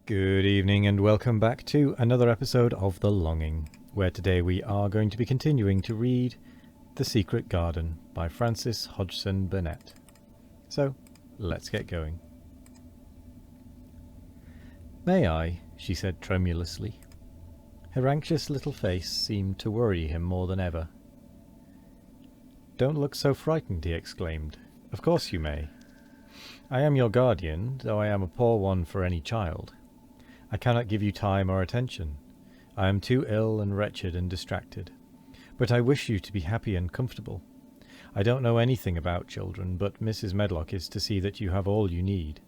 Good evening and welcome back to another episode of The Longing, where today we are going to be continuing to read The Secret Garden by Frances Hodgson Burnett. So, let's get going. "May I?" she said tremulously. Her anxious little face seemed to worry him more than ever. "Don't look so frightened," he exclaimed. "Of course you may. I am your guardian, though I am a poor one for any child. I cannot give you time or attention. I am too ill and wretched and distracted. But I wish you to be happy and comfortable. I don't know anything about children, but Mrs. Medlock is to see that you have all you need.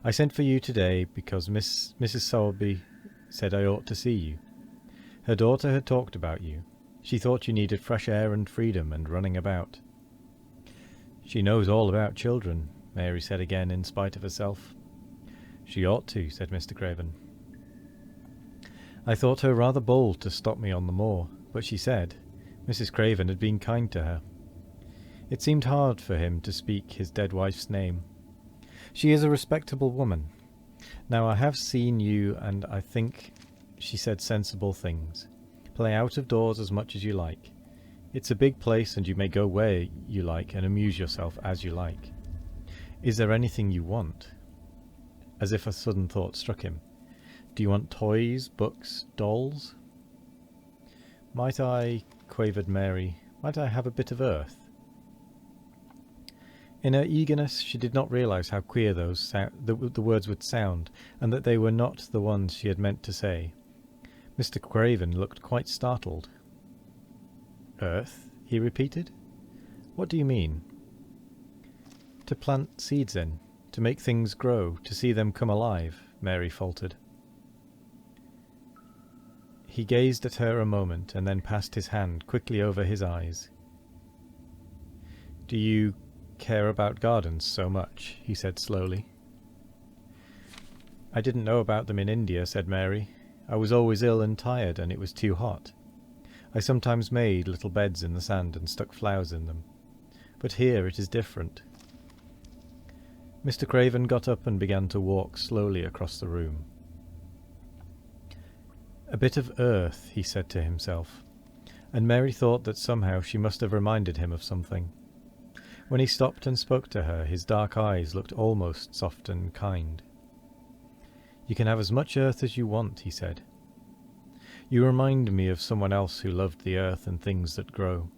I sent for you today because Mrs. Sowerby said I ought to see you. Her daughter had talked about you. She thought you needed fresh air and freedom and running about." "She knows all about children," Mary said again in spite of herself. "She ought to," said Mr. Craven. "I thought her rather bold to stop me on the moor, but she said Mrs. Craven had been kind to her." It seemed hard for him to speak his dead wife's name. "She is a respectable woman. Now I have seen you, and I think she said sensible things. Play out of doors as much as you like. It's a big place, and you may go where you like and amuse yourself as you like. Is there anything you want?" As if a sudden thought struck him. "Do you want toys, books, dolls?" "Might I," quavered Mary, "might I have a bit of earth?" In her eagerness she did not realize how queer the words would sound, and that they were not the ones she had meant to say. Mr. Craven looked quite startled. "Earth?" he repeated. "What do you mean?" "To plant seeds in. To make things grow, to see them come alive," Mary faltered. He gazed at her a moment and then passed his hand quickly over his eyes. "Do you care about gardens so much?" he said slowly. "I didn't know about them in India," said Mary. "I was always ill and tired, and it was too hot. I sometimes made little beds in the sand and stuck flowers in them. But here it is different." Mr. Craven got up and began to walk slowly across the room. "A bit of earth," he said to himself, and Mary thought that somehow she must have reminded him of something. When he stopped and spoke to her, his dark eyes looked almost soft and kind. "You can have as much earth as you want," he said. "You remind me of someone else who loved the earth and things that grow.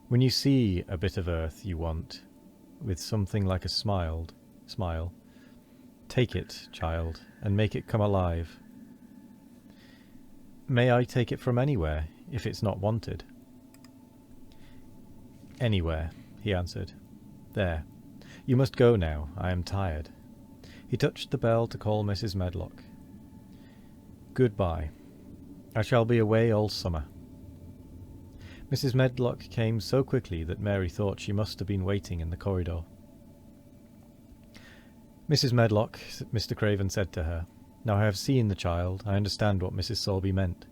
When you see a bit of earth you want, with something like a smile, take it, child, and make it come alive." "May I take it from anywhere, if it's not wanted?" "Anywhere," he answered. "There. You must go now. I am tired." He touched the bell to call Mrs. Medlock. "Goodbye. I shall be away all summer." Mrs. Medlock came so quickly that Mary thought she must have been waiting in the corridor. "Mrs. Medlock," Mr. Craven said to her, "now I have seen the child, I understand what Mrs. Sowerby meant.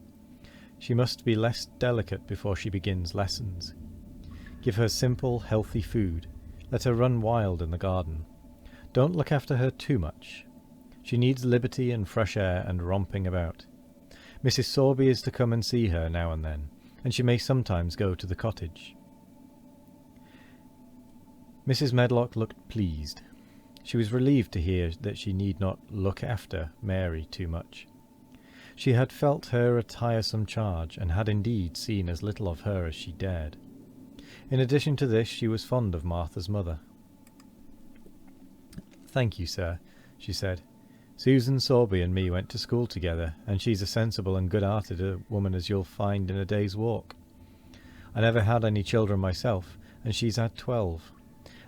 She must be less delicate before she begins lessons. Give her simple, healthy food. Let her run wild in the garden. Don't look after her too much. She needs liberty and fresh air and romping about. Mrs. Sowerby is to come and see her now and then, and she may sometimes go to the cottage." Mrs. Medlock looked pleased. She was relieved to hear that she need not look after Mary too much. She had felt her a tiresome charge, and had indeed seen as little of her as she dared. In addition to this, she was fond of Martha's mother. "Thank you, sir," she said. "Susan Sowerby and me went to school together, and she's as sensible and good-hearted a woman as you'll find in a day's walk. I never had any children myself, and she's had 12,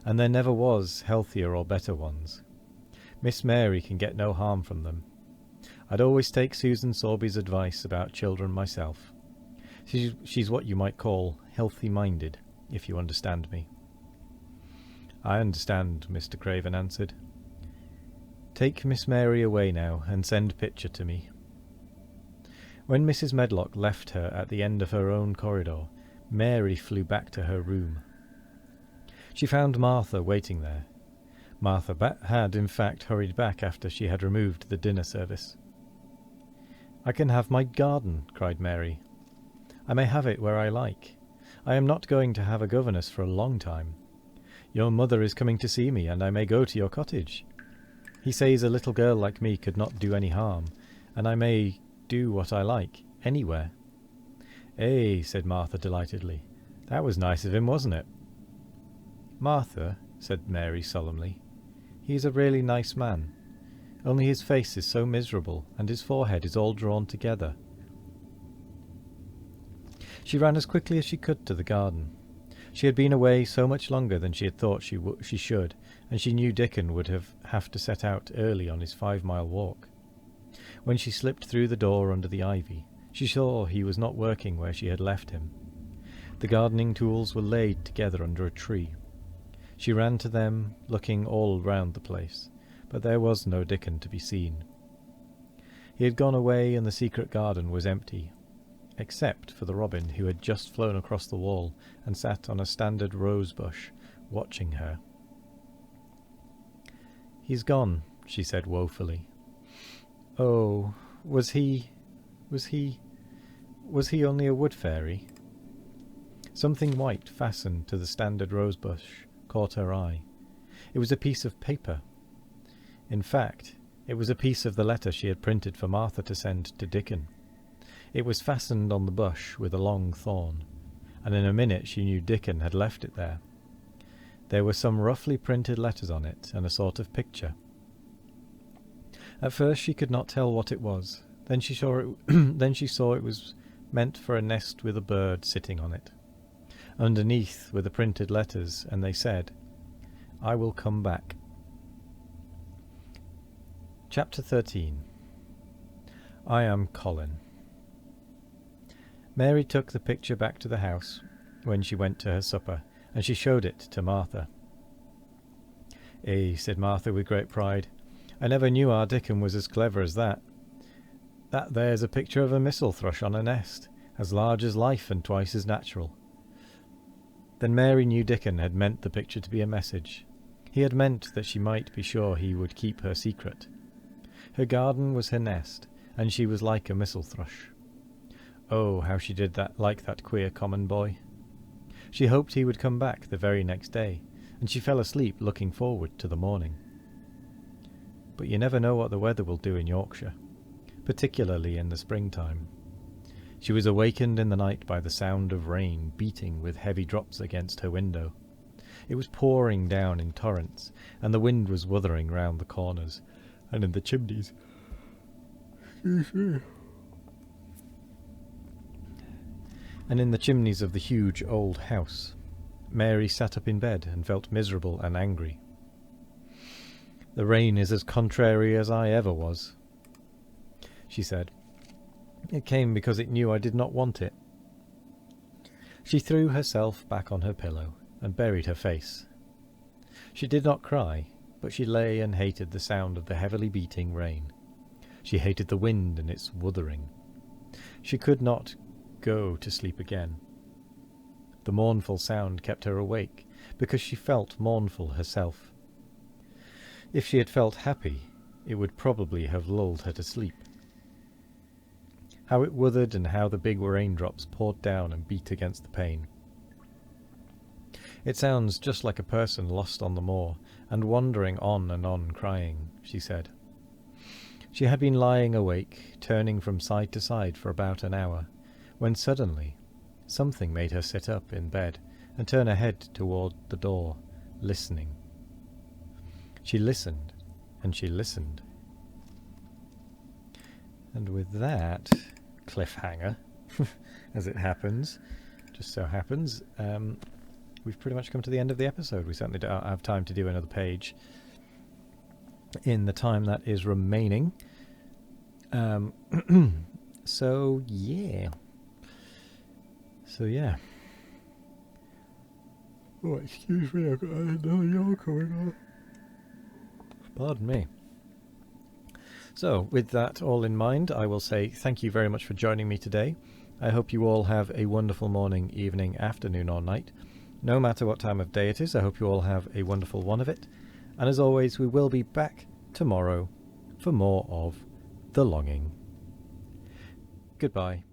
and there never was healthier or better ones. Miss Mary can get no harm from them. I'd always take Susan Sowerby's advice about children myself. She's what you might call healthy-minded, if you understand me." "I understand," Mr. Craven answered. "Take Miss Mary away now, and send Pitcher to me." When Mrs. Medlock left her at the end of her own corridor, Mary flew back to her room. She found Martha waiting there. Martha had, in fact, hurried back after she had removed the dinner service. "I can have my garden," cried Mary. "I may have it where I like. I am not going to have a governess for a long time. Your mother is coming to see me, and I may go to your cottage. He says a little girl like me could not do any harm, and I may do what I like, anywhere." "Eh," said Martha delightedly. "That was nice of him, wasn't it?" "Martha," said Mary solemnly, "he's a really nice man. Only his face is so miserable, and his forehead is all drawn together." She ran as quickly as she could to the garden. She had been away so much longer than she had thought she should, and she knew Dickon would have to set out early on his 5-mile walk. When she slipped through the door under the ivy, she saw he was not working where she had left him. The gardening tools were laid together under a tree. She ran to them, looking all round the place, but there was no Dickon to be seen. He had gone away, and the secret garden was empty, except for the robin who had just flown across the wall and sat on a standard rose bush, watching her. "He's gone," she said woefully. "Oh, was he only a wood fairy?" Something white fastened to the standard rose bush caught her eye. It was a piece of paper. In fact, it was a piece of the letter she had printed for Martha to send to Dickon. It was fastened on the bush with a long thorn, and in a minute she knew Dickon had left it there. There were some roughly printed letters on it, and a sort of picture. At first she could not tell what it was. Then she saw it was meant for a nest with a bird sitting on it. Underneath were the printed letters, and they said, "I will come back." Chapter 13. I am Colin. Mary took the picture back to the house when she went to her supper, and she showed it to Martha. "Eh," said Martha with great pride, "I never knew our Dickon was as clever as that. That there's a picture of a missel thrush on a nest, as large as life and twice as natural." Then Mary knew Dickon had meant the picture to be a message. He had meant that she might be sure he would keep her secret. Her garden was her nest, and she was like a missel thrush. Oh, how she did like that queer common boy. She hoped he would come back the very next day, and she fell asleep looking forward to the morning. But you never know what the weather will do in Yorkshire, particularly in the springtime. She was awakened in the night by the sound of rain beating with heavy drops against her window. It was pouring down in torrents, and the wind was wuthering round the corners, and in the chimneys. And in the chimneys of the huge old house. Mary sat up in bed and felt miserable and angry. "The rain is as contrary as I ever was," she said. "It came because it knew I did not want it." She threw herself back on her pillow and buried her face. She did not cry, but she lay and hated the sound of the heavily beating rain. She hated the wind and its wuthering. She could not go to sleep again. The mournful sound kept her awake, because she felt mournful herself. If she had felt happy, it would probably have lulled her to sleep. How it wuthered, and how the big raindrops poured down and beat against the pane. "It sounds just like a person lost on the moor, and wandering on and on crying," she said. She had been lying awake, turning from side to side for about an hour, when suddenly something made her sit up in bed and turn her head toward the door, listening. She listened, and she listened. And with that cliffhanger, as it happens, just so happens, we've pretty much come to the end of the episode. We certainly don't have time to do another page in the time that is remaining. So yeah. Oh, excuse me, I've got another yawn coming on. Pardon me. So, with that all in mind, I will say thank you very much for joining me today. I hope you all have a wonderful morning, evening, afternoon or night. No matter what time of day it is, I hope you all have a wonderful one of it. And as always, we will be back tomorrow for more of The Longing. Goodbye.